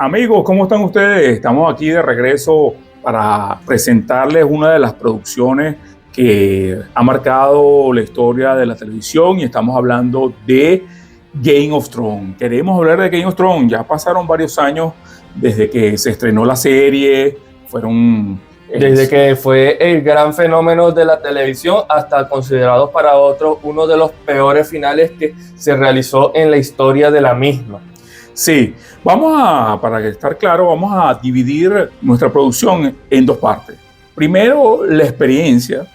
Amigos, ¿cómo están ustedes? Estamos aquí de regreso para presentarles una de las producciones que ha marcado la historia de la televisión y estamos hablando de Game of Thrones. Queremos hablar de Game of Thrones. Ya pasaron varios años desde que se estrenó la serie. Desde que fue el gran fenómeno de la televisión hasta considerado para otros uno de los peores finales que se realizó en la historia de la misma. Sí, para estar claro, vamos a dividir nuestra producción en dos partes. Primero, la experiencia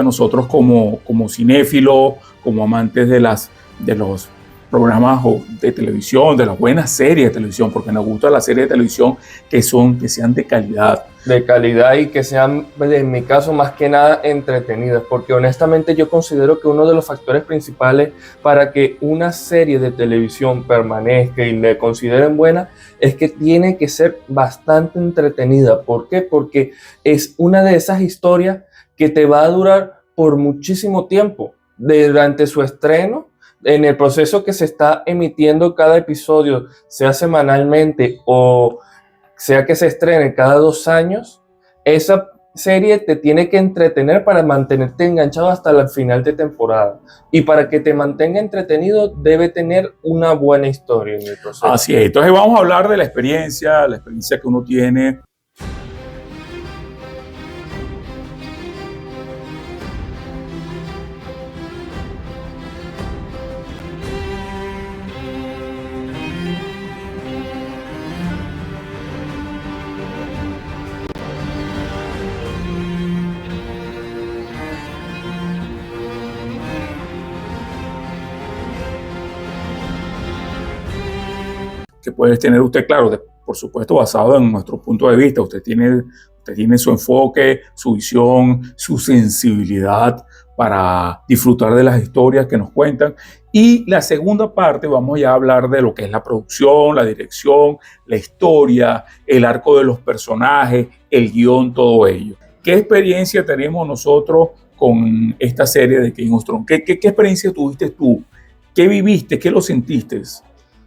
nosotros como cinéfilos, como amantes de los programas de televisión, de las buenas series de televisión, porque nos gusta las series de televisión que sean de calidad. De calidad y que sean, en mi caso, más que nada entretenidas, porque honestamente yo considero que uno de los factores principales para que una serie de televisión permanezca y le consideren buena es que tiene que ser bastante entretenida. ¿Por qué? Porque es una de esas historias que te va a durar por muchísimo tiempo, durante su estreno, en el proceso que se está emitiendo cada episodio, sea semanalmente o sea que se estrene cada 2 años, esa serie te tiene que entretener para mantenerte enganchado hasta el final de temporada. Y para que te mantenga entretenido, debe tener una buena historia en el proceso. Así es. Entonces vamos a hablar de la experiencia que uno tiene. Que puede tener usted, claro, por supuesto, basado en nuestro punto de vista. Usted tiene su enfoque, su visión, su sensibilidad para disfrutar de las historias que nos cuentan. Y la segunda parte vamos ya a hablar de lo que es la producción, la dirección, la historia, el arco de los personajes, el guión, todo ello. ¿Qué experiencia tenemos nosotros con esta serie de Game of Thrones? ¿Qué experiencia tuviste tú? ¿Qué viviste? ¿Qué lo sentiste?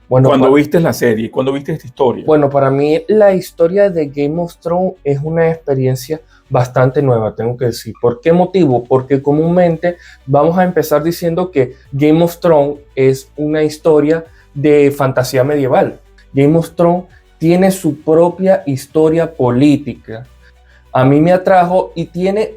Bueno, cuando viste la serie, cuando viste esta historia. Bueno, para mí la historia de Game of Thrones es una experiencia bastante nueva, tengo que decir. ¿Por qué motivo? Porque comúnmente vamos a empezar diciendo que Game of Thrones es una historia de fantasía medieval. Game of Thrones tiene su propia historia política. A mí me atrajo y tiene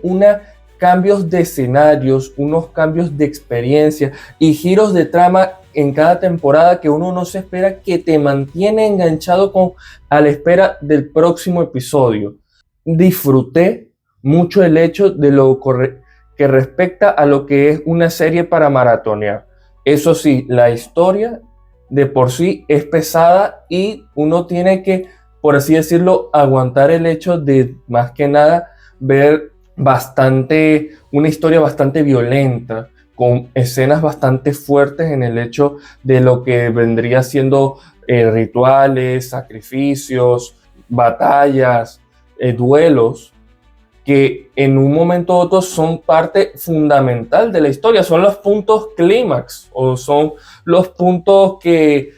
cambios de escenarios, unos cambios de experiencia y giros de trama en cada temporada que uno no se espera, que te mantiene enganchado a la espera del próximo episodio. Disfruté mucho el hecho de lo que respecta a lo que es una serie para maratonear. Eso sí, la historia de por sí es pesada y uno tiene que, por así decirlo, aguantar el hecho de, más que nada, ver una historia bastante violenta, con escenas bastante fuertes en el hecho de lo que vendría siendo rituales, sacrificios, batallas, duelos, que en un momento u otro son parte fundamental de la historia, son los puntos clímax o son los puntos que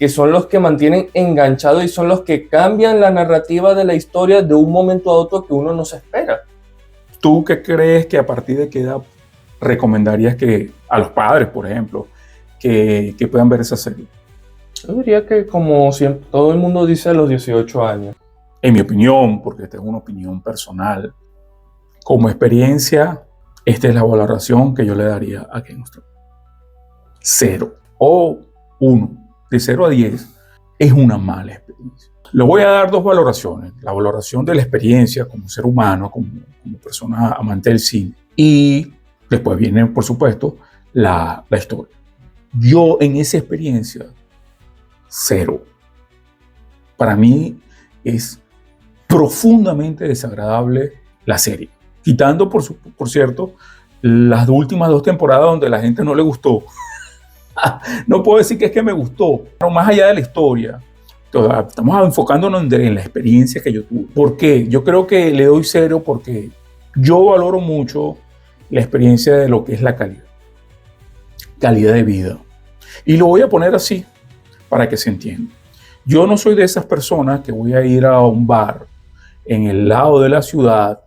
son los que mantienen enganchado y son los que cambian la narrativa de la historia de un momento a otro que uno no se espera. ¿Tú qué crees que a partir de qué edad recomendarías que a los padres, por ejemplo, que puedan ver esa serie? Yo diría que, como siempre, todo el mundo dice, a los 18 años. En mi opinión, porque esta es una opinión personal, como experiencia, esta es la valoración que yo le daría a Game of Thrones. 0 o 1. De 0 a 10 es una mala experiencia. Le voy a dar 2 valoraciones. La valoración de la experiencia como ser humano, como persona amante del cine. Y después viene, por supuesto, la historia. Yo en esa experiencia, 0. Para mí es profundamente desagradable la serie. Quitando, por cierto, las últimas 2 temporadas donde a la gente no le gustó. No puedo decir que es que me gustó, pero más allá de la historia, estamos enfocándonos en la experiencia que yo tuve. ¿Por qué? Yo creo que le doy 0 porque yo valoro mucho la experiencia de lo que es la calidad de vida. Y lo voy a poner así para que se entienda. Yo no soy de esas personas que voy a ir a un bar en el lado de la ciudad,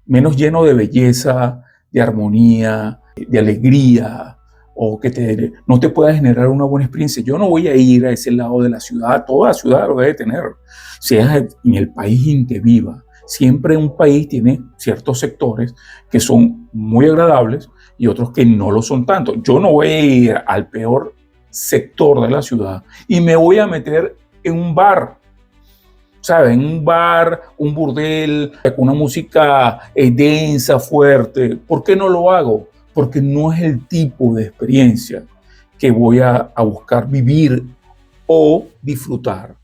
menos lleno de belleza, de armonía, de alegría, o que no te pueda generar una buena experiencia. Yo no voy a ir a ese lado de la ciudad, toda ciudad lo debe tener, sea en el país en que viva. Siempre un país tiene ciertos sectores que son muy agradables y otros que no lo son tanto. Yo no voy a ir al peor sector de la ciudad y me voy a meter en un bar, ¿sabes? En un bar, un burdel, con una música densa, fuerte. ¿Por qué no lo hago? Porque no es el tipo de experiencia que voy a buscar vivir o disfrutar.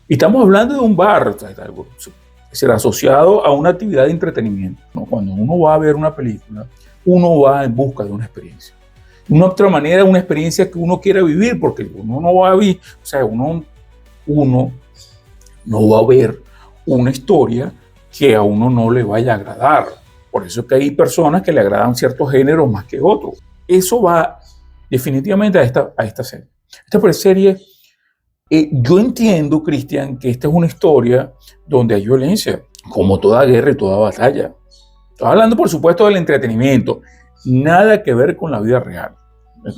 Y estamos hablando de un bar, será asociado a una actividad de entretenimiento, ¿no? Cuando uno va a ver una película, uno va en busca de una experiencia. Una otra manera, una experiencia que uno quiera vivir, porque uno no va a vivir, o sea, uno no va a ver una historia que a uno no le vaya a agradar. Por eso es que hay personas que le agradan ciertos géneros más que otros. Eso va definitivamente a esta serie. Esta serie, yo entiendo, Cristian, que esta es una historia donde hay violencia, como toda guerra y toda batalla. Estoy hablando, por supuesto, del entretenimiento. Nada que ver con la vida real.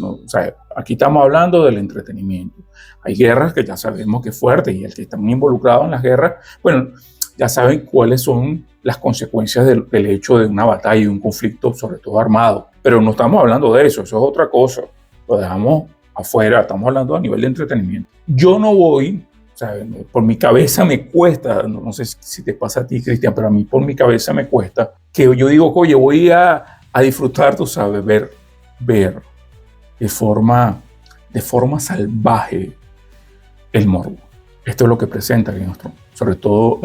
O sea, aquí estamos hablando del entretenimiento. Hay guerras que ya sabemos que es fuerte y el que están involucrados en las guerras, bueno, ya saben cuáles son las consecuencias del hecho de una batalla y un conflicto, sobre todo armado. Pero no estamos hablando de eso, eso es otra cosa. Lo dejamos afuera, estamos hablando a nivel de entretenimiento. Yo no voy, o sea, por mi cabeza me cuesta, no sé si te pasa a ti, Cristian, pero a mí por mi cabeza me cuesta, que yo digo, oye, voy a disfrutar, tú sabes, ver de forma salvaje el morbo. Esto es lo que presenta Game of Thrones, sobre todo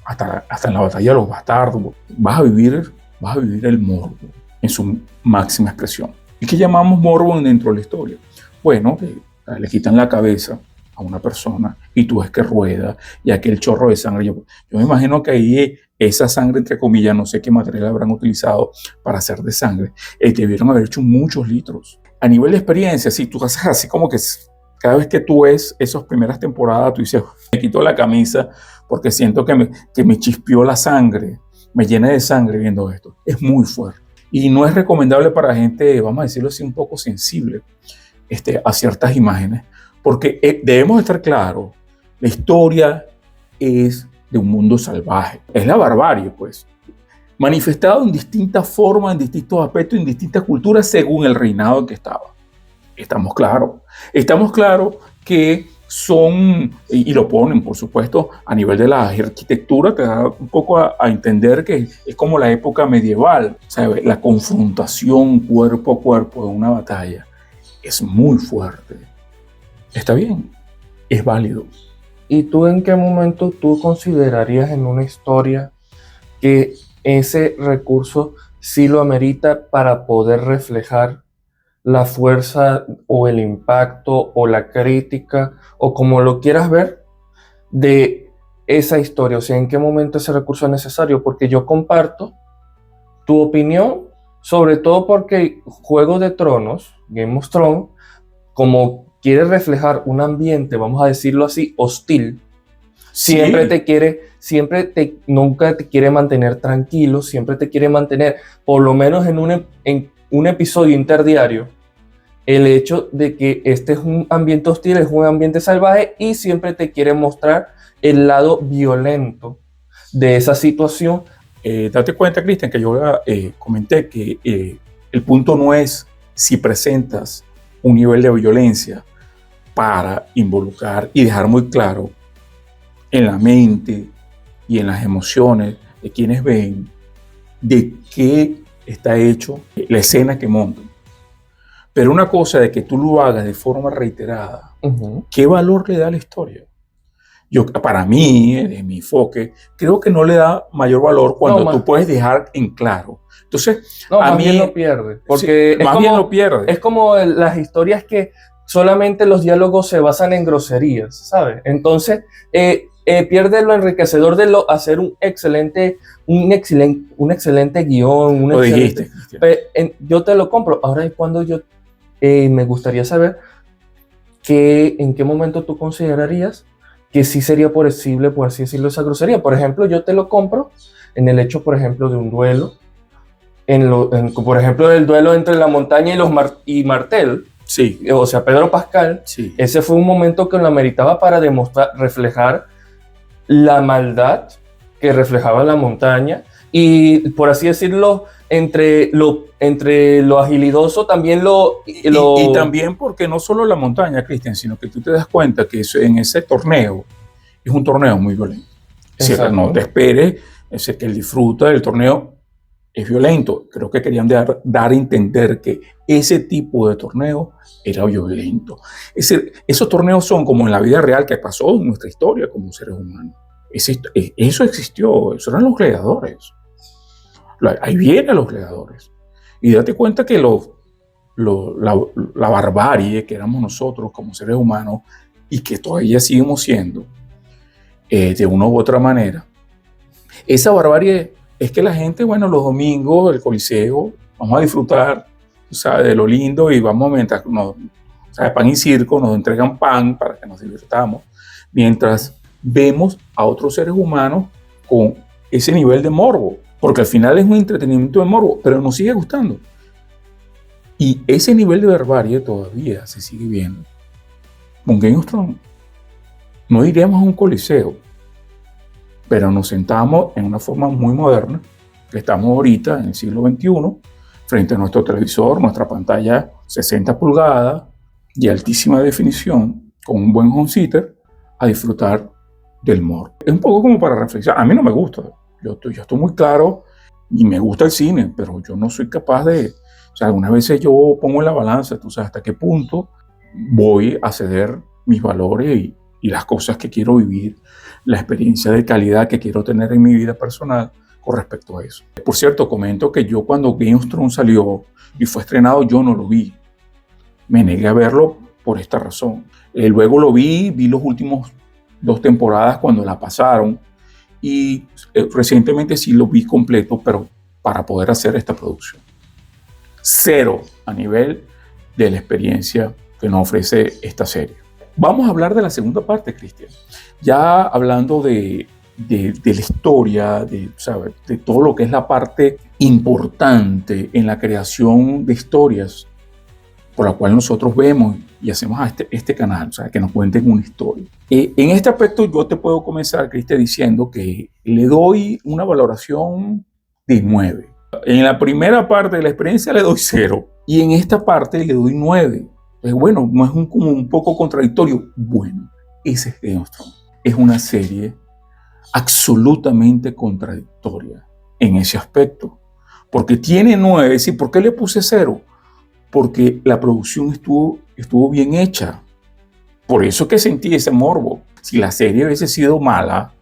hasta en la batalla de los bastardos. Vas a vivir el morbo en su máxima expresión. ¿Y qué llamamos morbo dentro de la historia? Bueno, que le quitan la cabeza a una persona y tú ves que rueda y aquel chorro de sangre. Yo me imagino que ahí esa sangre, entre comillas, no sé qué material habrán utilizado para hacer de sangre, debieron haber hecho muchos litros. A nivel de experiencia, si tú haces así como que cada vez que tú ves esas primeras temporadas, tú dices, me quito la camisa porque siento que me chispeó la sangre, me llené de sangre viendo esto. Es muy fuerte. Y no es recomendable para gente, vamos a decirlo así, un poco sensible a ciertas imágenes, porque debemos estar claros, la historia es de un mundo salvaje, es la barbarie, pues, manifestado en distintas formas, en distintos aspectos, en distintas culturas, según el reinado en que estaba. Estamos claros que son, y lo ponen, por supuesto, a nivel de la arquitectura, te da un poco a entender que es como la época medieval, ¿sabes? La confrontación cuerpo a cuerpo de una batalla es muy fuerte. Está bien, es válido. ¿Y tú en qué momento tú considerarías en una historia que ese recurso sí lo amerita para poder reflejar la fuerza o el impacto o la crítica o como lo quieras ver de esa historia? O sea, ¿en qué momento ese recurso es necesario? Porque yo comparto tu opinión, sobre todo porque Juego de Tronos, Game of Thrones, como quiere reflejar un ambiente, vamos a decirlo así, hostil, siempre nunca te quiere mantener tranquilo, siempre te quiere mantener, por lo menos en un episodio interdiario, el hecho de que este es un ambiente hostil, es un ambiente salvaje y siempre te quiere mostrar el lado violento de esa situación. Date cuenta, Cristian, que yo comenté que el punto no es si presentas un nivel de violencia para involucrar y dejar muy claro en la mente y en las emociones de quienes ven de qué está hecho la escena que montan. Pero una cosa de que tú lo hagas de forma reiterada, ¿qué valor le da a la historia? Para mí, de mi enfoque, creo que no le da mayor valor cuando tú puedes dejar en claro. Entonces, a mí lo pierde. Porque sí, más bien lo pierde. Es como las historias que solamente los diálogos se basan en groserías, ¿sabes? Entonces, pierde lo enriquecedor de hacer un excelente guión. Lo dijiste. Yo te lo compro. Ahora es cuando me gustaría saber ¿en qué momento tú considerarías que sí sería posible, por así decirlo, esa grosería? Por ejemplo, yo te lo compro en el hecho, por ejemplo, de un duelo, por ejemplo, el duelo entre La Montaña y Martel, Sí, o sea, Pedro Pascal. sí. Ese fue un momento que lo ameritaba para demostrar, reflejar la maldad que reflejaba La Montaña y, por así decirlo, entre lo agilidoso también Y también porque no solo La Montaña, Cristian, sino que tú te das cuenta que en ese torneo es un torneo muy violento. Es decir, no te esperes, es decir, que el disfruta del torneo es violento. Creo que querían dar a entender que ese tipo de torneo era violento. Es decir, esos torneos son como en la vida real que pasó en nuestra historia como seres humanos. Eso existió, eso eran los gladiadores. Ahí vienen los gladiadores. Y date cuenta que la barbarie que éramos nosotros como seres humanos y que todavía seguimos siendo, de una u otra manera, esa barbarie es que la gente, bueno, los domingos, el Coliseo, vamos a disfrutar, ¿sabes?, de lo lindo y vamos mientras ¿sabes?, pan y circo, nos entregan pan para que nos divirtamos, mientras vemos a otros seres humanos con ese nivel de morbo, porque al final es un entretenimiento de morbo, pero nos sigue gustando. Y ese nivel de barbarie todavía se sigue viendo. Con Game of Thrones no iremos a un coliseo, pero nos sentamos en una forma muy moderna, que estamos ahorita en el siglo XXI, frente a nuestro televisor, nuestra pantalla 60 pulgadas de altísima definición, con un buen home theater, a disfrutar del morbo. Es un poco como para reflexionar. A mí no me gusta. Yo estoy muy claro y me gusta el cine, pero yo no soy capaz de... O sea, algunas veces yo pongo en la balanza, tú sabes, hasta qué punto voy a ceder mis valores y las cosas que quiero vivir, la experiencia de calidad que quiero tener en mi vida personal con respecto a eso. Por cierto, comento que yo cuando Game of Thrones salió y fue estrenado, yo no lo vi. Me negué a verlo por esta razón. Luego lo vi los últimos 2 temporadas cuando la pasaron y recientemente sí lo vi completo, pero para poder hacer esta producción. 0 a nivel de la experiencia que nos ofrece esta serie. Vamos a hablar de la segunda parte, Cristian. Ya hablando de la historia, ¿sabes?, de todo lo que es la parte importante en la creación de historias por la cual nosotros vemos y hacemos a este canal, o sea, que nos cuenten una historia. En este aspecto yo te puedo comenzar, Cristian, diciendo que le doy una valoración de 9. En la primera parte de la experiencia le doy 0 y en esta parte le doy 9. Pues bueno, no es como un poco contradictorio. Bueno, ese es Game of Thrones. Es una serie absolutamente contradictoria en ese aspecto. Porque tiene 9. ¿Sí? ¿Por qué le puse 0? Porque la producción estuvo bien hecha. Por eso que sentí ese morbo. Si la serie hubiese sido mala,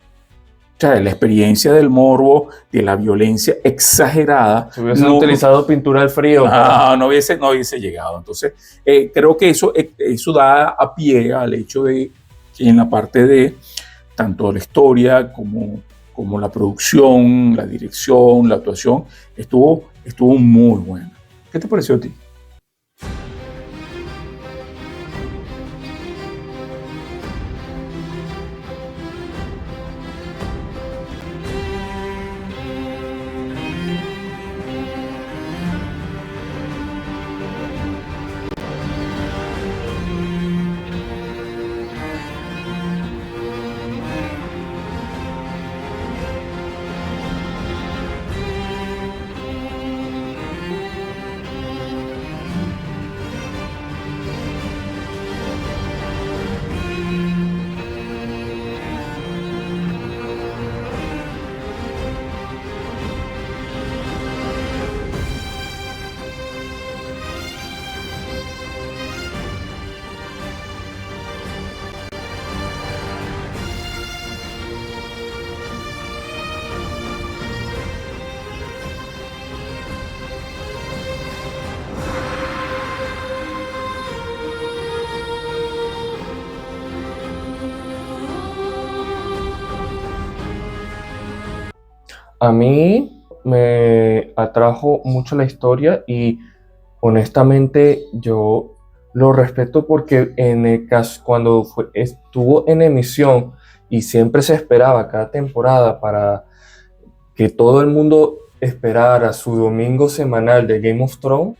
o sea, la experiencia del morbo, de la violencia exagerada. Si hubiesen utilizado pintura al frío. No hubiese llegado. Entonces, creo que eso da a pie al hecho de que en la parte de tanto la historia como la producción, la dirección, la actuación, estuvo muy buena. ¿Qué te pareció a ti? A mí me atrajo mucho la historia y honestamente yo Lo respeto porque en el caso, cuando estuvo en emisión y siempre se esperaba cada temporada para que todo el mundo esperara su domingo semanal de Game of Thrones,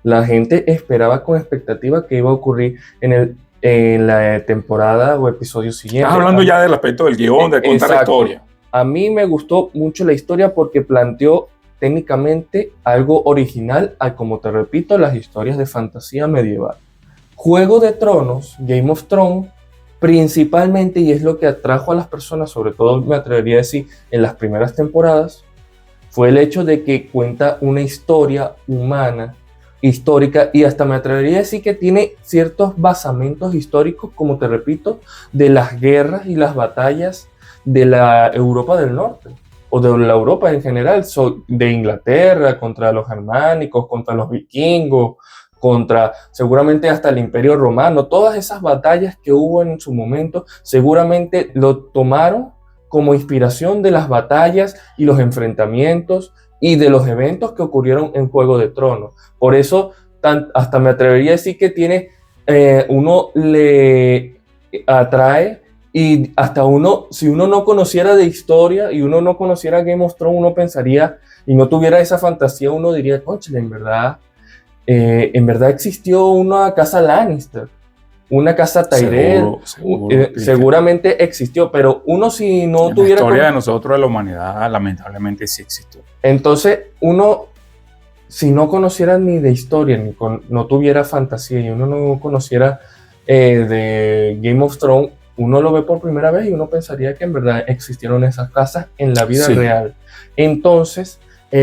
la gente esperaba con expectativa qué iba a ocurrir en la temporada o episodio siguiente. Estás hablando ya del aspecto del guión, de contar la historia. A mí me gustó mucho la historia porque planteó técnicamente algo original a, como te repito, las historias de fantasía medieval. Juego de Tronos, Game of Thrones, principalmente, y es lo que atrajo a las personas, sobre todo me atrevería a decir en las primeras temporadas, fue el hecho de que cuenta una historia humana, histórica, y hasta me atrevería a decir que tiene ciertos basamentos históricos, como te repito, de las guerras y las batallas de la Europa del Norte, o de la Europa en general, de Inglaterra contra los germánicos, contra los vikingos, contra seguramente hasta el Imperio Romano. Todas esas batallas que hubo en su momento seguramente lo tomaron como inspiración de las batallas y los enfrentamientos y de los eventos que ocurrieron en Juego de Tronos. Por eso hasta me atrevería a decir que tiene, uno le atrae, y hasta uno, si uno no conociera de historia y uno no conociera Game of Thrones, uno pensaría y no tuviera esa fantasía, uno diría, cónchale, en verdad existió una casa Lannister, una casa Tyrell, seguramente existió, pero uno si no tuviera... La historia de nosotros, de la humanidad, lamentablemente sí existió. Entonces, uno, si no conociera ni de historia, no tuviera fantasía y uno no conociera de Game of Thrones, uno lo ve por primera vez y uno pensaría que en verdad existieron esas casas en la vida real. Entonces,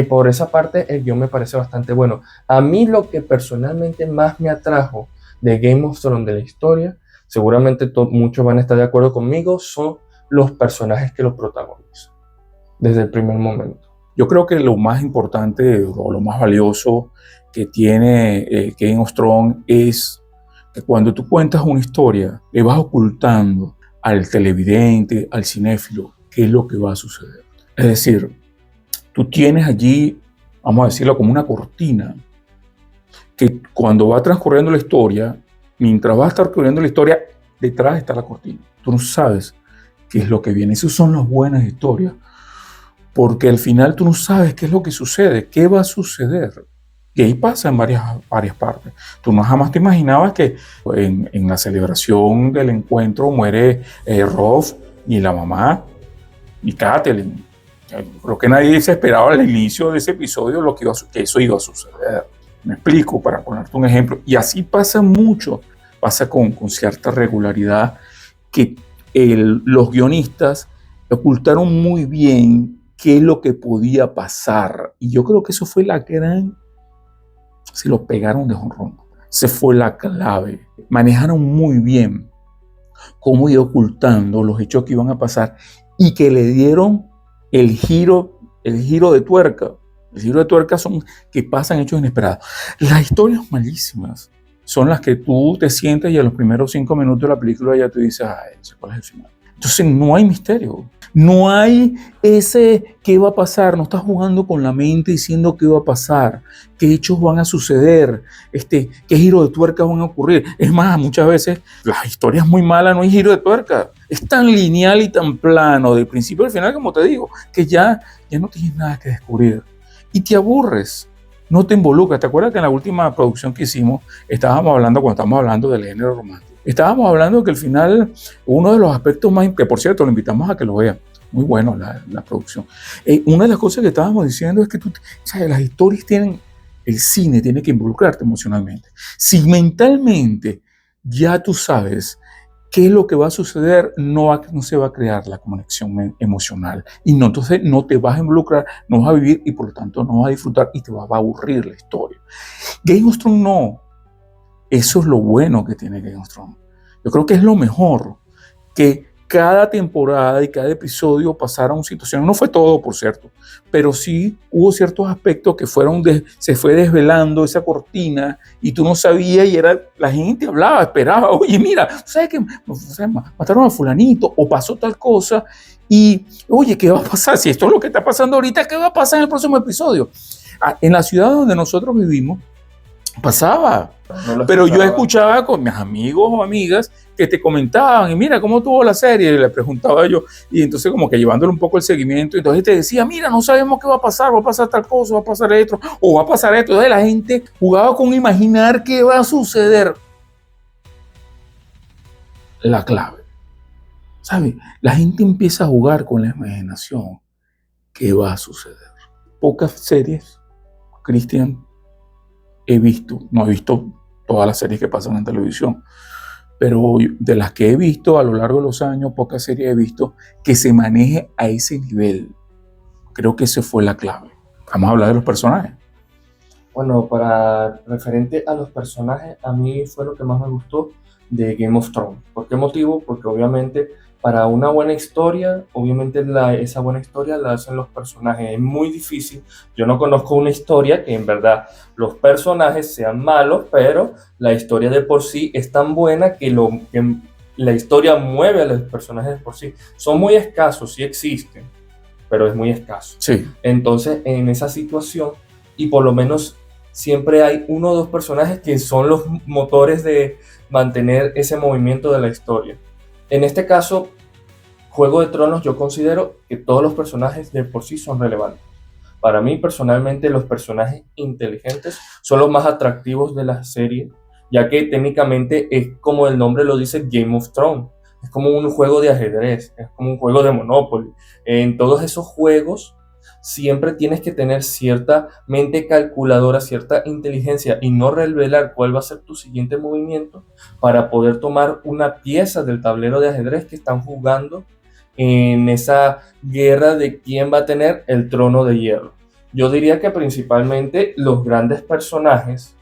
por esa parte, el guión me parece bastante bueno. A mí lo que personalmente más me atrajo de Game of Thrones, de la historia, seguramente muchos van a estar de acuerdo conmigo, son los personajes que los protagonizan desde el primer momento. Yo creo que lo más importante o lo más valioso que tiene Game of Thrones es que cuando tú cuentas una historia, le vas ocultando al televidente, al cinéfilo, qué es lo que va a suceder. Es decir, tú tienes allí, vamos a decirlo, como una cortina, que cuando va transcurriendo la historia, mientras va transcurriendo la historia, detrás está la cortina. Tú no sabes qué es lo que viene. Esas son las buenas historias, porque al final tú no sabes qué es lo que sucede, qué va a suceder. Y ahí pasa en varias partes. Tú no jamás te imaginabas que en la celebración del encuentro muere Robb, ni la mamá, ni Catelyn. Creo que nadie se esperaba al inicio de ese episodio que eso iba a suceder. Me explico, para ponerte un ejemplo. Y así pasa mucho. Pasa con cierta regularidad que los guionistas ocultaron muy bien qué es lo que podía pasar. Y yo creo que eso fue la gran... Se lo pegaron de jonrón. Se fue la clave. Manejaron muy bien cómo ir ocultando los hechos que iban a pasar y que le dieron el giro de tuerca. El giro de tuerca son que pasan hechos inesperados. Las historias malísimas son las que tú te sientes y a los primeros 5 minutos de la película ya te dices, ay, ¿cuál es el final? Entonces no hay misterio. No hay ese qué va a pasar, no estás jugando con la mente diciendo qué va a pasar, qué hechos van a suceder, qué giro de tuerca van a ocurrir. Es más, muchas veces las historias muy malas no hay giro de tuerca. Es tan lineal y tan plano del principio al final, como te digo, que ya no tienes nada que descubrir. Y te aburres, no te involucras. ¿Te acuerdas que en la última producción que hicimos cuando estábamos hablando del género romántico? Estábamos hablando de que al final uno de los aspectos más, que por cierto lo invitamos a que lo vean, muy bueno la producción. Una de las cosas que estábamos diciendo es que las historias el cine tiene que involucrarte emocionalmente. Si mentalmente ya tú sabes qué es lo que va a suceder, no se va a crear la conexión emocional. Y entonces no te vas a involucrar, no vas a vivir y por lo tanto no vas a disfrutar y te va a aburrir la historia. Game of Thrones no. Eso es lo bueno que tiene Game of Thrones. Yo creo que es lo mejor, que cada temporada y cada episodio pasara una situación. No fue todo, por cierto, pero sí hubo ciertos aspectos que se fue desvelando esa cortina y tú no sabías y la gente hablaba, esperaba, oye, mira, ¿sabes qué? Mataron a fulanito o pasó tal cosa y, oye, ¿qué va a pasar? Si esto es lo que está pasando ahorita, ¿qué va a pasar en el próximo episodio? En la ciudad donde nosotros vivimos, Pasaba. No lo Pero yo escuchaba. escuchaba con mis amigos o amigas que te comentaban, y mira, ¿cómo tuvo la serie? Y le preguntaba yo, y entonces como que llevándole un poco el seguimiento, entonces te decía, mira, no sabemos qué va a pasar tal cosa, va a pasar esto, o va a pasar esto. Entonces la gente jugaba con imaginar qué va a suceder. La clave, ¿sabes? La gente empieza a jugar con la imaginación. ¿Qué va a suceder? Pocas series, Cristian, he visto, no he visto todas las series que pasan en televisión, pero de las que he visto a lo largo de los años, pocas series he visto que se maneje a ese nivel. Creo que esa fue la clave. Vamos a hablar de los personajes. Bueno, para referente a los personajes, a mí fue lo que más me gustó de Game of Thrones. ¿Por qué motivo? Porque obviamente para una buena historia, obviamente esa buena historia la hacen los personajes. Es muy difícil. Yo no conozco una historia que en verdad los personajes sean malos, pero la historia de por sí es tan buena que la historia mueve a los personajes de por sí. Son muy escasos, sí existen, pero es muy escaso. Sí. Entonces, en esa situación, y por lo menos siempre hay uno o dos personajes que son los motores de mantener ese movimiento de la historia. En este caso, Juego de Tronos, yo considero que todos los personajes de por sí son relevantes. Para mí, personalmente, los personajes inteligentes son los más atractivos de la serie, ya que técnicamente es como el nombre lo dice, Game of Thrones. Es como un juego de ajedrez, es como un juego de Monopoly. En todos esos juegos siempre tienes que tener cierta mente calculadora, cierta inteligencia y no revelar cuál va a ser tu siguiente movimiento para poder tomar una pieza del tablero de ajedrez que están jugando en esa guerra de quién va a tener el trono de hierro. Yo diría que principalmente los grandes personajes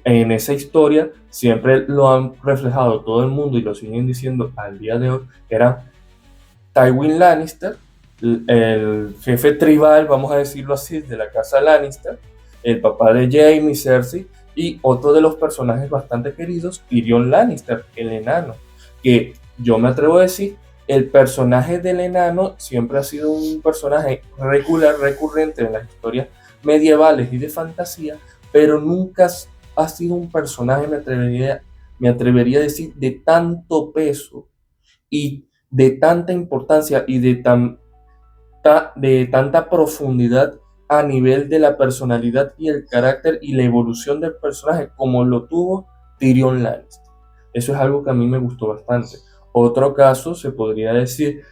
en esa historia siempre lo han reflejado todo el mundo y lo siguen diciendo al día de hoy, eran Tywin Lannister, el jefe tribal, vamos a decirlo así, de la casa Lannister, el papá de Jaime, Cersei, y otro de los personajes bastante queridos, Tyrion Lannister, el enano, que yo me atrevo a decir, el personaje del enano siempre ha sido un personaje regular, recurrente en las historias medievales y de fantasía, pero nunca ha sido un personaje, me atrevería a decir, de tanto peso y de tanta importancia y de tanta profundidad a nivel de la personalidad y el carácter y la evolución del personaje como lo tuvo Tyrion Lannister. Eso es algo que a mí me gustó bastante. Otro caso se podría decir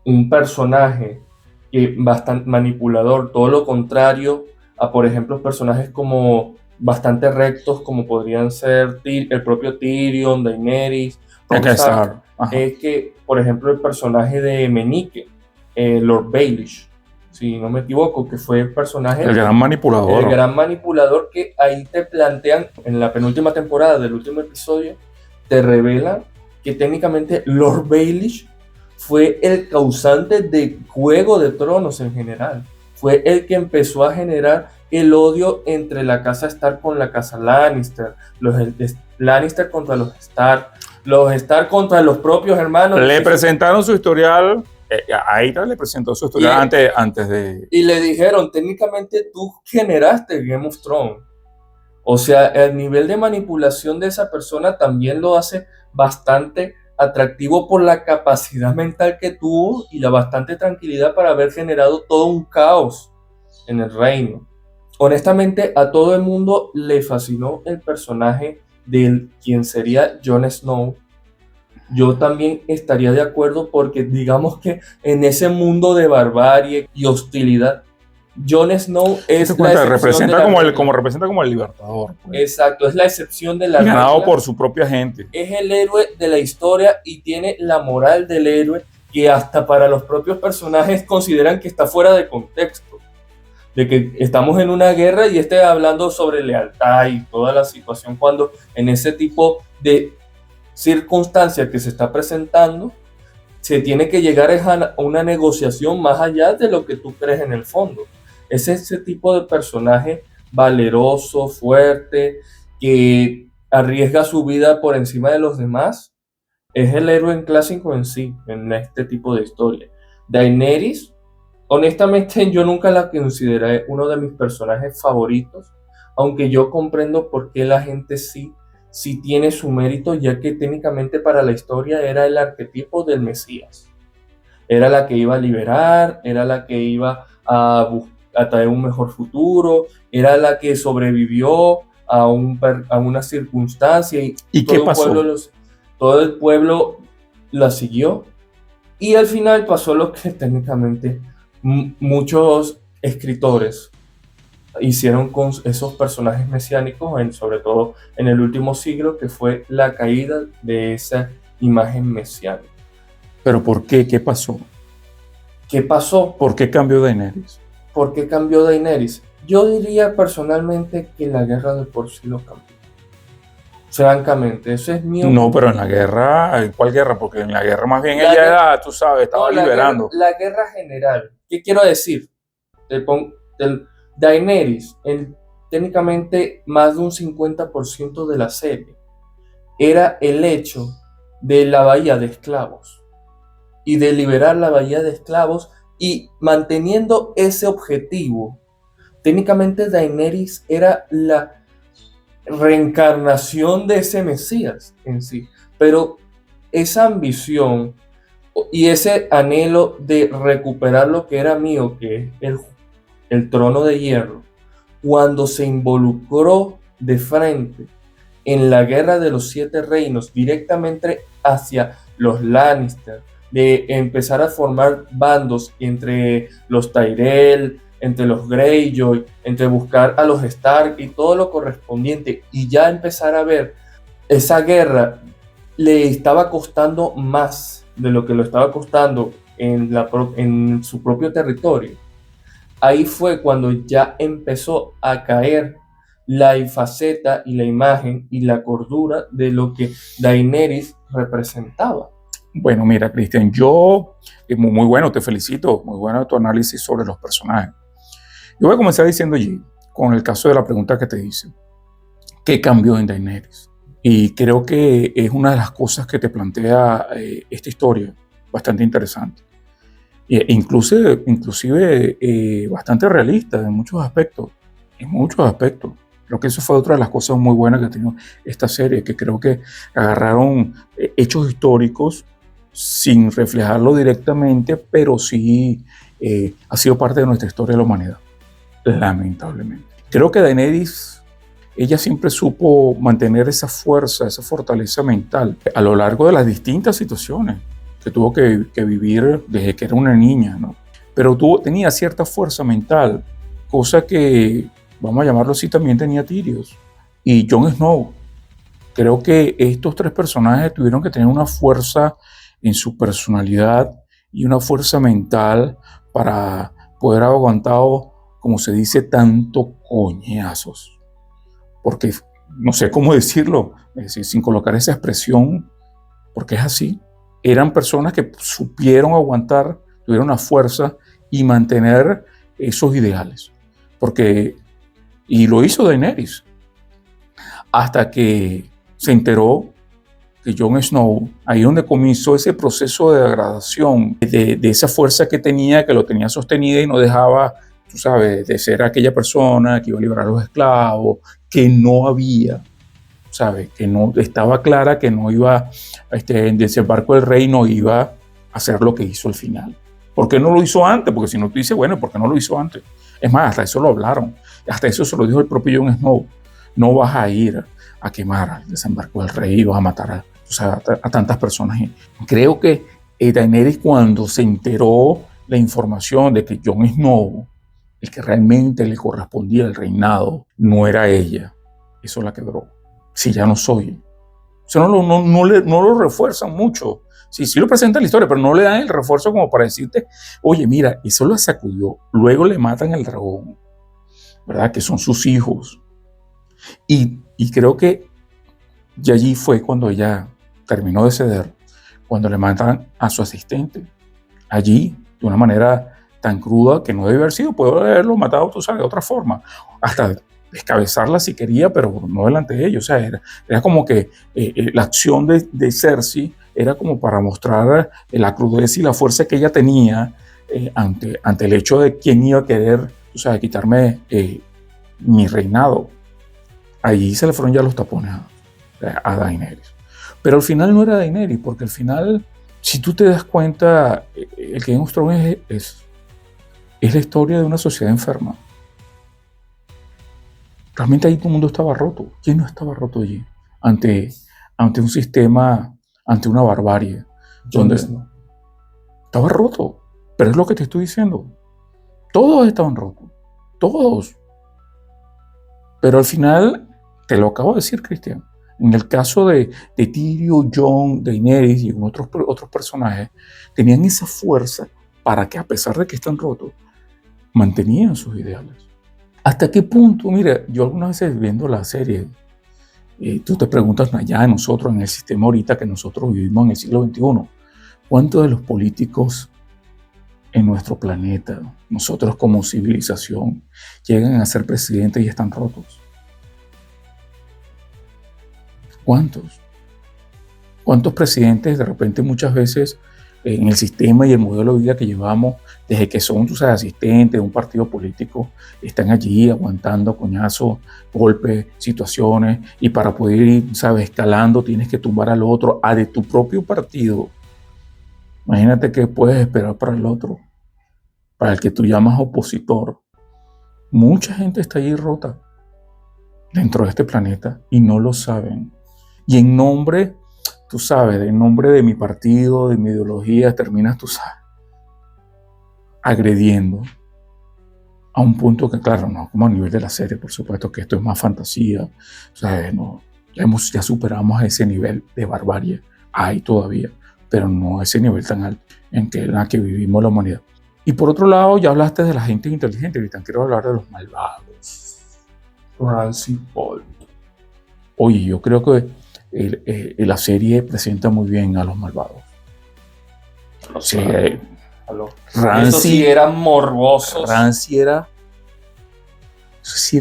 un personaje que bastante manipulador, todo lo contrario a, por ejemplo, personajes como bastante rectos como podrían ser el propio Tyrion, Daenerys, Tom Stark, es que, por ejemplo, el personaje de Meñique, Lord Baelish, si no me equivoco, que fue el personaje, el gran manipulador. El gran manipulador que ahí te plantean en la penúltima temporada del último episodio, te revelan que técnicamente Lord Baelish fue el causante de Juego de Tronos en general. Fue el que empezó a generar el odio entre la casa Stark con la casa Lannister, los Lannister contra los Stark contra los propios hermanos. Le presentaron su historial, Aira le presentó su historial antes de... Y le dijeron, técnicamente tú generaste Game of Thrones. O sea, el nivel de manipulación de esa persona también lo hace bastante atractivo por la capacidad mental que tuvo y la bastante tranquilidad para haber generado todo un caos en el reino. Honestamente, a todo el mundo le fascinó el personaje de quien sería Jon Snow. Yo también estaría de acuerdo porque digamos que en ese mundo de barbarie y hostilidad, Jon Snow es la excepción representa de como regla. representa como el libertador. Pues. Exacto, es la excepción de la regla. Ganado regla. por su propia gente. Es el héroe de la historia y tiene la moral del héroe que hasta para los propios personajes consideran que está fuera de contexto. De que estamos en una guerra y esté hablando sobre lealtad y toda la situación cuando en ese tipo de circunstancias que se está presentando se tiene que llegar a una negociación más allá de lo que tú crees en el fondo. Es ese tipo de personaje valeroso, fuerte, que arriesga su vida por encima de los demás. Es el héroe en clásico en sí, en este tipo de historia. Daenerys, honestamente yo nunca la consideré uno de mis personajes favoritos, aunque yo comprendo por qué la gente sí tiene su mérito, ya que técnicamente para la historia era el arquetipo del Mesías. Era la que iba a liberar, era la que iba a traer un mejor futuro, era la que sobrevivió a una circunstancia ¿Y qué pasó? Todo el pueblo la siguió. Y al final pasó lo que técnicamente muchos escritores hicieron con esos personajes mesiánicos, sobre todo en el último siglo, que fue la caída de esa imagen mesiánica. ¿Pero por qué? ¿Qué pasó? ¿Qué pasó? ¿Por qué cambió Daenerys? ¿Por qué cambió Daenerys? Yo diría personalmente que la guerra de por sí lo cambió. Francamente, eso es mi opinión. No, pero en la guerra, ¿en cuál guerra? Porque en la guerra más bien ella era, tú sabes, estaba liberando. La guerra general. ¿Qué quiero decir? Daenerys, técnicamente más de un 50% de la serie, era el hecho de la bahía de esclavos y de liberar la bahía de esclavos, y manteniendo ese objetivo, técnicamente Daenerys era la reencarnación de ese Mesías en sí, pero esa ambición y ese anhelo de recuperar lo que era mío, que es el trono de hierro, cuando se involucró de frente en la guerra de los 7 reinos directamente hacia los Lannister, de empezar a formar bandos entre los Tyrell, entre los Greyjoy, entre buscar a los Stark y todo lo correspondiente, y ya empezar a ver esa guerra le estaba costando más de lo que lo estaba costando en su propio territorio. Ahí fue cuando ya empezó a caer la faceta y la imagen y la cordura de lo que Daenerys representaba. Bueno, mira, Cristian, muy bueno, te felicito, muy bueno tu análisis sobre los personajes. Yo voy a comenzar diciendo allí, con el caso de la pregunta que te hice, ¿qué cambió en Daenerys? Y creo que es una de las cosas que te plantea esta historia, bastante interesante. Inclusive bastante realista en muchos aspectos. Creo que eso fue otra de las cosas muy buenas que ha tenido esta serie, que creo que agarraron hechos históricos sin reflejarlo directamente, pero sí ha sido parte de nuestra historia de la humanidad, lamentablemente. Creo que Daenerys, ella siempre supo mantener esa fuerza, esa fortaleza mental a lo largo de las distintas situaciones que tuvo que vivir desde que era una niña, ¿no? Pero tenía cierta fuerza mental, cosa que, vamos a llamarlo así, también tenía Tyrion y Jon Snow. Creo que estos 3 personajes tuvieron que tener una fuerza en su personalidad y una fuerza mental para poder haber aguantado, como se dice, tanto coñazos. Porque no sé cómo decirlo, es decir, sin colocar esa expresión, porque es así. Eran personas que supieron aguantar, tuvieron la fuerza y mantener esos ideales. Y lo hizo Daenerys, hasta que se enteró que Jon Snow, ahí donde comenzó ese proceso de degradación, de esa fuerza que tenía, que lo tenía sostenida y no dejaba, tú sabes, de ser aquella persona que iba a liberar a los esclavos, que no había, ¿sabes? Que no estaba clara que no iba, en desembarco del rey no iba a hacer lo que hizo al final. ¿Por qué no lo hizo antes? Porque si no, tú dices, bueno, ¿por qué no lo hizo antes? Es más, hasta eso lo hablaron. Hasta eso se lo dijo el propio Jon Snow. No vas a ir a quemar al desembarco del rey y vas a matar a tantas personas. Creo que Daenerys, cuando se enteró la información de que Jon Snow, el que realmente le correspondía el reinado, no era ella, eso la quebró. Si ya no soy. O sea, no lo refuerzan mucho. Sí lo presentan la historia, pero no le dan el refuerzo como para decirte, oye, mira, eso lo sacudió. Luego le matan al dragón, ¿verdad? Que son sus hijos. Y creo que ya allí fue cuando ella terminó de ceder, cuando le matan a su asistente. Allí, de una manera tan cruda que no debe haber sido, puede haberlo matado, tú sabes, de otra forma. Hasta descabezarla si quería, pero no delante de ellos. O sea, era como que la acción de Cersei era como para mostrar la crudeza y la fuerza que ella tenía ante el hecho de quién iba a querer, o sea, quitarme mi reinado. Allí se le fueron ya los tapones a Daenerys. Pero al final no era Daenerys, porque al final, si tú te das cuenta, el Game of Thrones es la historia de una sociedad enferma. Realmente ahí todo el mundo estaba roto. ¿Quién no estaba roto allí? Ante un sistema, ante una barbarie. Donde estaba roto. Pero es lo que te estoy diciendo. Todos estaban rotos. Todos. Pero al final, te lo acabo de decir, Cristian. En el caso de Tyrion, Jon, Daenerys y otros personajes, tenían esa fuerza para que, a pesar de que están rotos, mantenían sus ideales. ¿Hasta qué punto? Mira, yo algunas veces viendo la serie, tú te preguntas allá nosotros, en el sistema ahorita que nosotros vivimos en el siglo XXI, ¿cuántos de los políticos en nuestro planeta, nosotros como civilización, llegan a ser presidentes y están rotos? ¿Cuántos? ¿Cuántos presidentes de repente muchas veces en el sistema y el modelo de vida que llevamos, desde que son, tú sabes, asistentes de un partido político, están allí aguantando coñazos, golpes, situaciones, y para poder ir, sabes, escalando tienes que tumbar al otro, de tu propio partido? Imagínate qué puedes esperar para el otro, para el que tú llamas opositor. Mucha gente está allí rota dentro de este planeta y no lo saben. Y en nombre, tú sabes, en nombre de mi partido, de mi ideología, terminas, tú sabes, agrediendo a un punto que, claro, no como a nivel de la serie, por supuesto que esto es más fantasía, ¿sabes? No, ya superamos ese nivel de barbarie, hay todavía, pero no a ese nivel tan alto en la que vivimos la humanidad. Y por otro lado, ya hablaste de la gente inteligente, ahorita quiero hablar de los malvados. Ramsay Bolton. Oye, yo creo que la serie presenta muy bien a los malvados. Sí, Ramsay, eso sí eran morbosos. Ramsay era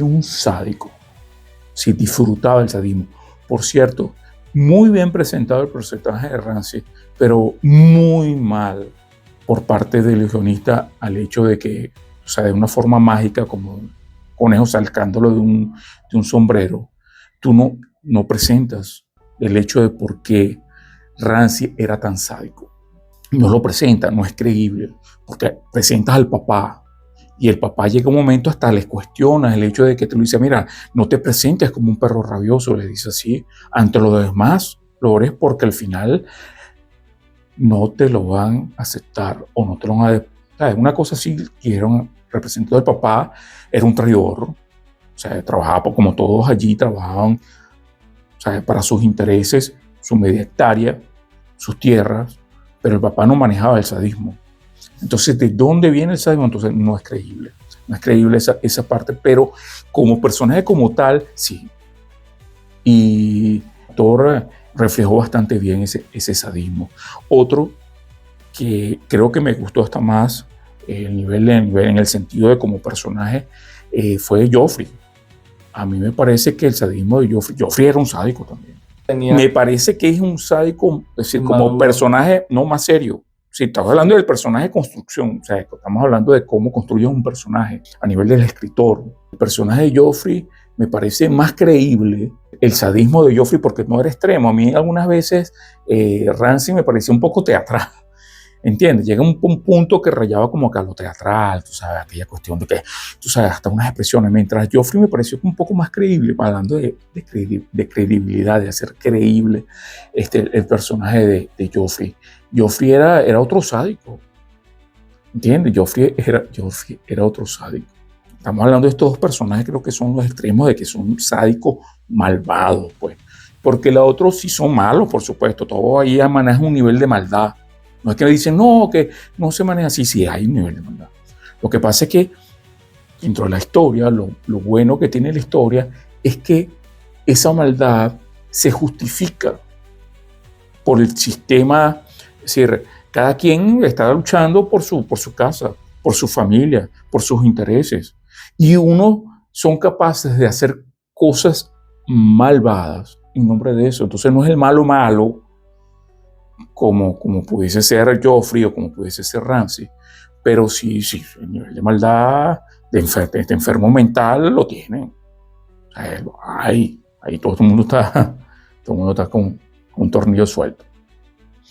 un sádico. Sí, disfrutaba el sadismo. Por cierto, muy bien presentado el personaje de Ramsay, pero muy mal por parte del guionista al hecho de que, o sea, de una forma mágica, como un conejo sacándolo de un sombrero, tú no presentas el hecho de por qué Ramsay era tan sádico. No lo presenta, no es creíble, porque presentas al papá y el papá llega un momento hasta les cuestiona el hecho de que te lo dice, mira, no te presentes como un perro rabioso, le dice así, ante los demás, lo eres porque al final no te lo van a aceptar o no te lo van a... Una cosa así que era un representante del papá, era un traidor, o sea, trabajaba como todos allí, trabajaban, o sea, para sus intereses, su media hectárea, sus tierras, pero el papá no manejaba el sadismo. Entonces, ¿de dónde viene el sadismo? Entonces, no es creíble. No es creíble esa parte, pero como personaje como tal, sí. Y Thor reflejó bastante bien ese sadismo. Otro que creo que me gustó hasta más el nivel en el sentido de como personaje fue Joffrey. A mí me parece que el sadismo de Joffrey era un sádico también. Me parece que es un sádico, es decir, como personaje no más serio. Si estamos hablando del personaje de construcción, o sea, estamos hablando de cómo construyes un personaje a nivel del escritor. El personaje de Joffrey me parece más creíble, el sadismo de Joffrey, porque no era extremo. A mí algunas veces Ramsay me parecía un poco teatral. ¿Entiendes? Llega un punto que rayaba como que a lo teatral, tú sabes, aquella cuestión de que, tú sabes, hasta unas expresiones. Mientras Joffrey me pareció un poco más creíble, hablando de credibilidad, de hacer creíble el personaje de Joffrey. Joffrey era otro sádico, ¿entiendes? Joffrey era otro sádico. Estamos hablando de estos dos personajes, creo que son los extremos de que son sádicos malvados, pues. Porque los otros sí son malos, por supuesto, todo ahí maneja un nivel de maldad. No es que me dicen, no, que no se maneja así, sí hay un nivel de maldad. Lo que pasa es que dentro de la historia, lo bueno que tiene la historia es que esa maldad se justifica por el sistema, es decir, cada quien está luchando por su casa, por su familia, por sus intereses. Y unos son capaces de hacer cosas malvadas en nombre de eso. Entonces no es el malo malo, como pudiese ser Joffrey o como pudiese ser Ramsay, pero sí, el nivel de maldad, de enfermo mental lo tienen. O sea, ahí todo el mundo está con un tornillo suelto.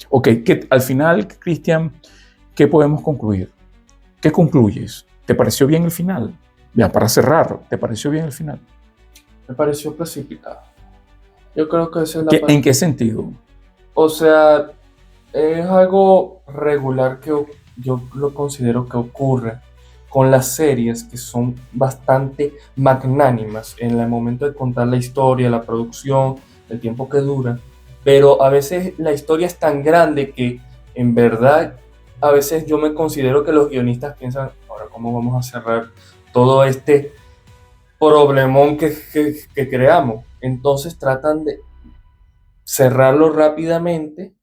Ok, que al final, Cristian, ¿qué podemos concluir? ¿Qué concluyes? ¿Te pareció bien el final? Ya, para cerrar, ¿te pareció bien el final? Me pareció precipitado. Yo creo que esa es la ¿En qué sentido? O sea, es algo regular que yo lo considero que ocurre con las series que son bastante magnánimas en el momento de contar la historia, la producción, el tiempo que dura, pero a veces la historia es tan grande que en verdad a veces yo me considero que los guionistas piensan, ahora cómo vamos a cerrar todo este problemón que creamos. Entonces tratan de cerrarlo rápidamente,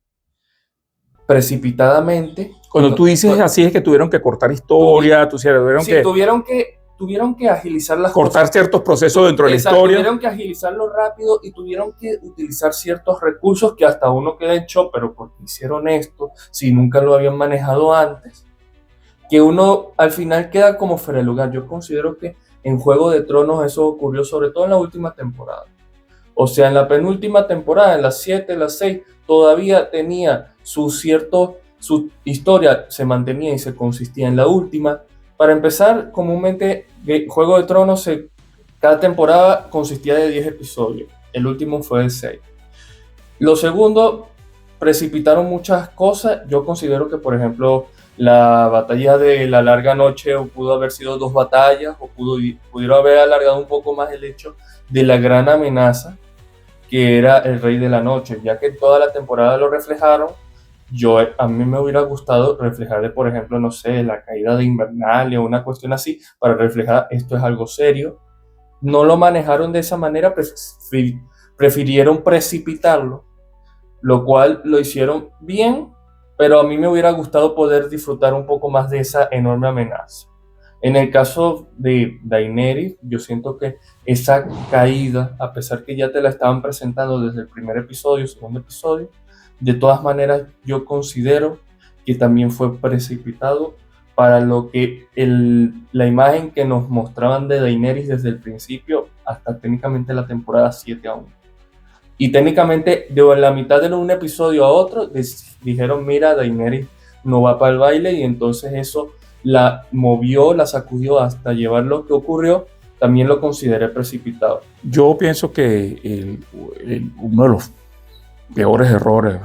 precipitadamente. Cuando tú dices así es que tuvieron que cortar historia, Tuvieron que agilizar las cortar cosas. ciertos procesos dentro de la historia. Tuvieron que agilizarlo rápido y tuvieron que utilizar ciertos recursos que hasta uno queda en shock, pero ¿por qué hicieron esto si nunca lo habían manejado antes? Que uno al final queda como fuera de lugar. Yo considero que en Juego de Tronos eso ocurrió sobre todo en la última temporada. O sea, en la penúltima temporada, en las 7, las 6, todavía tenía su historia se mantenía y se consistía en la última. Para empezar, comúnmente Juego de Tronos cada temporada consistía de 10 episodios. El último fue de 6. Lo segundo, precipitaron muchas cosas. Yo considero que, por ejemplo, la batalla de la larga noche pudo haber sido 2 batallas o pudieron haber alargado un poco más el hecho de la gran amenaza que era el Rey de la Noche, ya que toda la temporada lo reflejaron. A mí me hubiera gustado reflejar, por ejemplo, no sé, la caída de Invernalia o una cuestión así, para reflejar esto es algo serio. No lo manejaron de esa manera, prefirieron precipitarlo, lo cual lo hicieron bien, pero a mí me hubiera gustado poder disfrutar un poco más de esa enorme amenaza. En el caso de Daenerys, yo siento que esa caída, a pesar que ya te la estaban presentando desde el primer episodio, segundo episodio, de todas maneras yo considero que también fue precipitado para lo que la imagen que nos mostraban de Daenerys desde el principio hasta técnicamente la temporada 7 aún. Y técnicamente de la mitad de un episodio a otro dijeron, mira, Daenerys no va para el baile, y entonces eso la movió, la sacudió hasta llevar lo que ocurrió. También lo consideré precipitado. Yo pienso que uno de los peores errores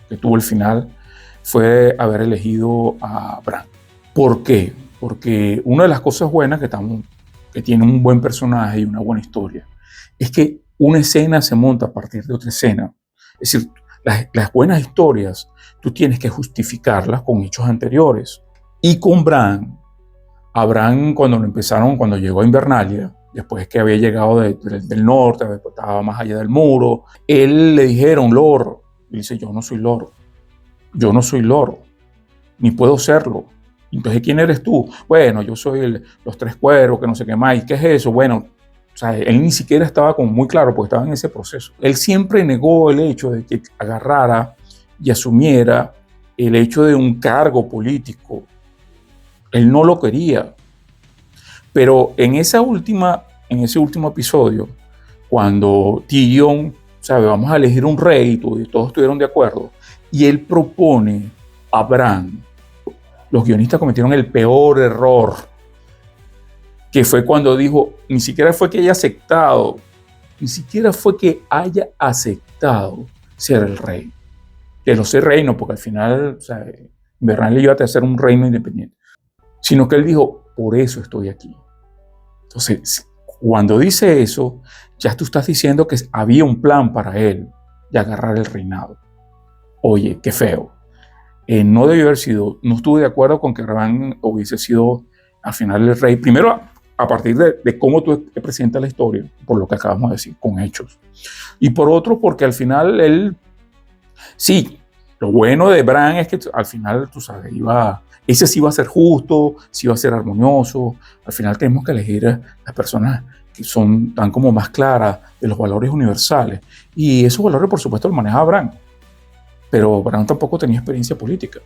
que tuvo el final fue haber elegido a Bran. ¿Por qué? Porque una de las cosas buenas que tiene un buen personaje y una buena historia es que una escena se monta a partir de otra escena. Es decir, las buenas historias tú tienes que justificarlas con hechos anteriores. Y con Bran, a Bran cuando llegó a Invernalia, después que había llegado del norte, estaba más allá del muro, él le dijeron Lord, y dice, yo no soy Lord, ni puedo serlo. Entonces, ¿quién eres tú? Bueno, yo soy los 3 cuervos, que no sé qué más. ¿Y qué es eso? Bueno, o sea, él ni siquiera estaba como muy claro porque estaba en ese proceso. Él siempre negó el hecho de que agarrara y asumiera el hecho de un cargo político. Él no lo quería. Pero en ese último episodio, cuando Tyrion sabe, vamos a elegir un rey, todos estuvieron de acuerdo, y él propone a Bran, los guionistas cometieron el peor error, que fue cuando dijo, ni siquiera fue que haya aceptado ser el rey de los 6 reinos, porque al final, o sea, Invernalia iba a ser un reino independiente, sino que él dijo, por eso estoy aquí. Entonces, cuando dice eso, ya tú estás diciendo que había un plan para él de agarrar el reinado. Oye, qué feo. No debió haber sido, no estuve de acuerdo con que Bran hubiese sido al final el rey. Primero, a partir de cómo tú presentas la historia, por lo que acabamos de decir, con hechos. Y por otro, porque al final sí, lo bueno de Bran es que al final, tú sabes, ese sí va a ser justo, sí va a ser armonioso. Al final tenemos que elegir a las personas que tan como más claras de los valores universales. Y esos valores, por supuesto, los maneja Bran. Pero Bran tampoco tenía experiencia política.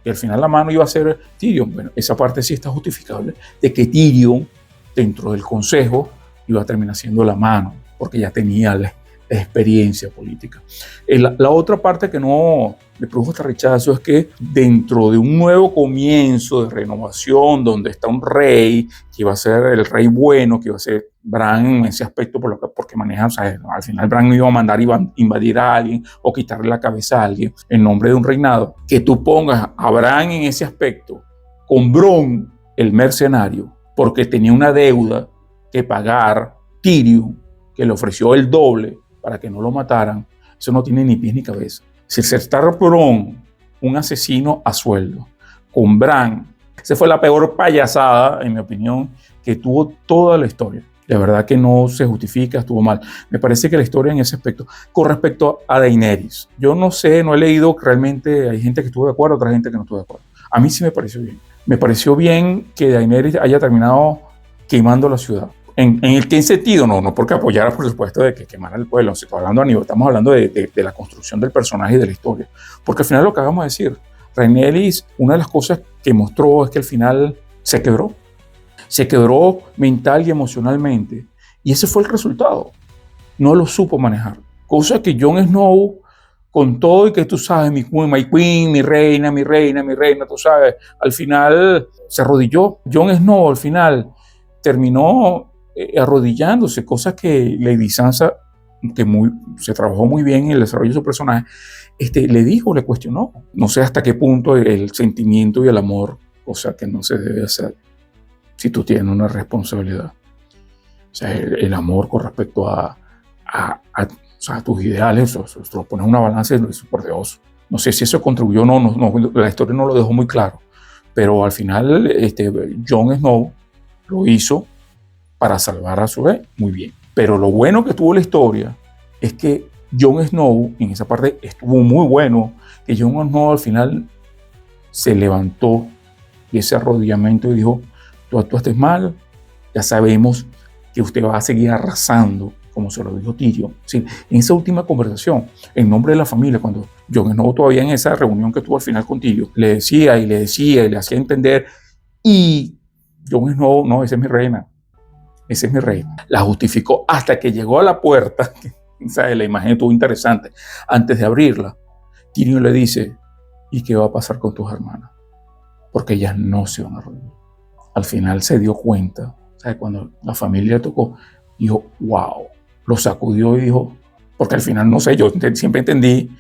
Y al final la mano iba a ser Tyrion. Bueno, esa parte sí está justificable, de que Tyrion, dentro del consejo, iba a terminar siendo la mano, porque ya tenía la experiencia política. La otra parte que no me produjo este rechazo es que dentro de un nuevo comienzo de renovación, donde está un rey, que iba a ser el rey bueno, que iba a ser Bran en ese aspecto, porque maneja, o sea, al final Bran no iba a mandar invadir a alguien o quitarle la cabeza a alguien en nombre de un reinado, que tú pongas a Bran en ese aspecto con Bronn, el mercenario, porque tenía una deuda que pagar Tyrion, que le ofreció el doble para que no lo mataran, eso no tiene ni pies ni cabeza. Si se está Bronn, un asesino a sueldo, con Bran, esa fue la peor payasada, en mi opinión, que tuvo toda la historia. De verdad que no se justifica, estuvo mal. Me parece que la historia en ese aspecto, con respecto a Daenerys, yo no sé, no he leído realmente, hay gente que estuvo de acuerdo, otra gente que no estuvo de acuerdo. A mí sí me pareció bien. Me pareció bien que Daenerys haya terminado quemando la ciudad. ¿En el qué sentido? No porque apoyara, por supuesto, de que quemara el pueblo. Estamos hablando de la construcción del personaje y de la historia. Porque al final lo que acabamos de decir, Rhaenyra, una de las cosas que mostró es que al final se quebró. Se quebró mental y emocionalmente. Y ese fue el resultado. No lo supo manejar. Cosa que Jon Snow, con todo y que tú sabes, mi queen, mi reina, tú sabes, al final se arrodilló. Jon Snow al final terminó arrodillándose, cosa que Lady Sansa, que se trabajó muy bien en el desarrollo de su personaje, le dijo, le cuestionó. No sé hasta qué punto el sentimiento y el amor, cosa que no se debe hacer si tú tienes una responsabilidad. O sea, el amor con respecto a tus ideales, lo pones en una balanza y es súper deoso. No sé si eso contribuyó o no, la historia no lo dejó muy claro, pero al final Jon Snow lo hizo para salvar a su rey, muy bien. Pero lo bueno que tuvo la historia es que Jon Snow, en esa parte estuvo muy bueno, que Jon Snow al final se levantó de ese arrodillamiento y dijo, tú actuaste mal, ya sabemos que usted va a seguir arrasando, como se lo dijo Tyrion. Sí, en esa última conversación, en nombre de la familia, cuando Jon Snow todavía en esa reunión que tuvo al final con Tyrion, le decía y le hacía entender, y Jon Snow, no, esa es mi reina, ese es mi rey. La justificó hasta que llegó a la puerta. ¿Sabes? La imagen estuvo interesante. Antes de abrirla, Tyrion le dice, ¿y qué va a pasar con tus hermanas? Porque ellas no se van a reunir. Al final se dio cuenta, ¿sabes? Cuando la familia le tocó, dijo, wow, lo sacudió y dijo, porque al final, no sé, yo siempre entendí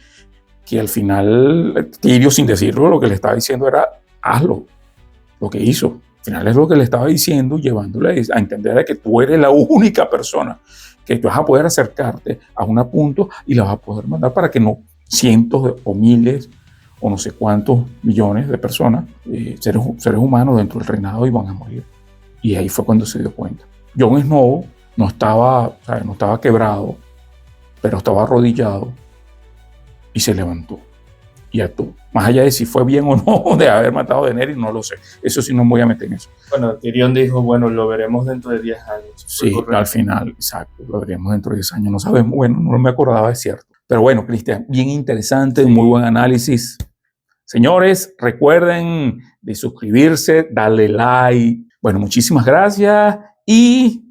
que al final Tyrion, sin decirlo, lo que le estaba diciendo era, hazlo, lo que hizo. Al final es lo que le estaba diciendo, llevándole a entender que tú eres la única persona que tú vas a poder acercarte a un punto y la vas a poder mandar para que no cientos o miles o no sé cuántos millones de personas, seres humanos dentro del reinado, iban a morir. Y ahí fue cuando se dio cuenta. Jon Snow no estaba quebrado, pero estaba arrodillado y se levantó y actuó. Más allá de si fue bien o no de haber matado a Daenerys, no lo sé. Eso sí no me voy a meter en eso. Bueno, Tyrion dijo, bueno, lo veremos dentro de 10 años. Sí, al final, exacto, lo veremos dentro de 10 años. No sabemos, bueno, no me acordaba, es cierto. Pero bueno, Cristian, bien interesante, muy buen análisis. Señores, recuerden de suscribirse, darle like. Bueno, muchísimas gracias y